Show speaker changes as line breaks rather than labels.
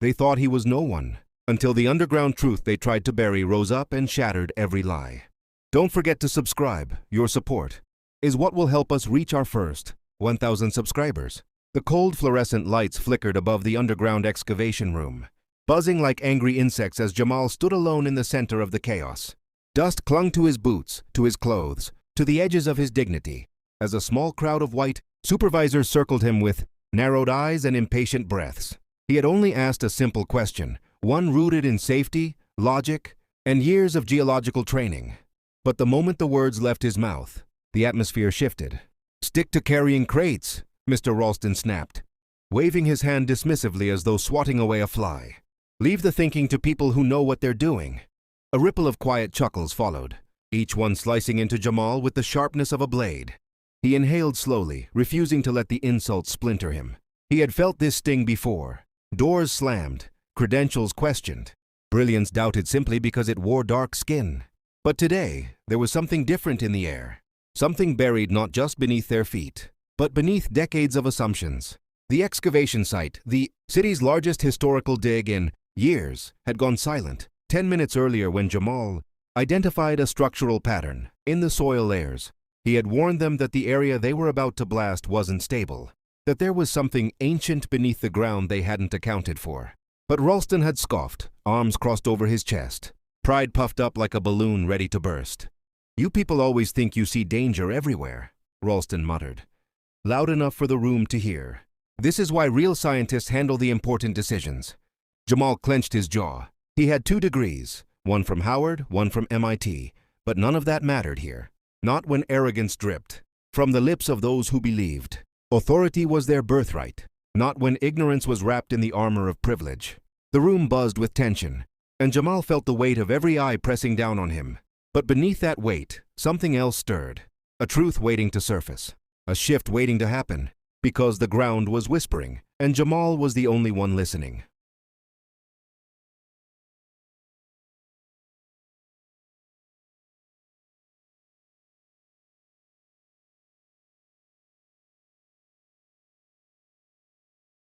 They thought he was no one, until the underground truth they tried to bury rose up and shattered every lie. Don't forget to subscribe. Your support is what will help us reach our first 1,000 subscribers. The cold fluorescent lights flickered above the underground excavation room, buzzing like angry insects as Jamal stood alone in the center of the chaos. Dust clung to his boots, to his clothes, to the edges of his dignity, as a small crowd of white supervisors circled him with narrowed eyes and impatient breaths. He had only asked a simple question, one rooted in safety, logic, and years of geological training. But the moment the words left his mouth, the atmosphere shifted. "Stick to carrying crates," Mr. Ralston snapped, waving his hand dismissively as though swatting away a fly. "Leave the thinking to people who know what they're doing." A ripple of quiet chuckles followed, each one slicing into Jamal with the sharpness of a blade. He inhaled slowly, refusing to let the insult splinter him. He had felt this sting before. Doors slammed, credentials questioned, brilliance doubted simply because it wore dark skin. But today, there was something different in the air. Something buried not just beneath their feet, but beneath decades of assumptions. The excavation site, the city's largest historical dig in years, had gone silent 10 minutes earlier when Jamal identified a structural pattern in the soil layers. He had warned them that the area they were about to blast wasn't stable, that there was something ancient beneath the ground they hadn't accounted for. But Ralston had scoffed, arms crossed over his chest, pride puffed up like a balloon ready to burst. "You people always think you see danger everywhere," Ralston muttered, loud enough for the room to hear. "This is why real scientists handle the important decisions." Jamal clenched his jaw. He had 2 degrees, one from Howard, one from MIT, but none of that mattered here. Not when arrogance dripped from the lips of those who believed authority was their birthright. Not when ignorance was wrapped in the armor of privilege. The room buzzed with tension, and Jamal felt the weight of every eye pressing down on him. But beneath that weight, something else stirred. A truth waiting to surface. A shift waiting to happen. Because the ground was whispering, and Jamal was the only one listening.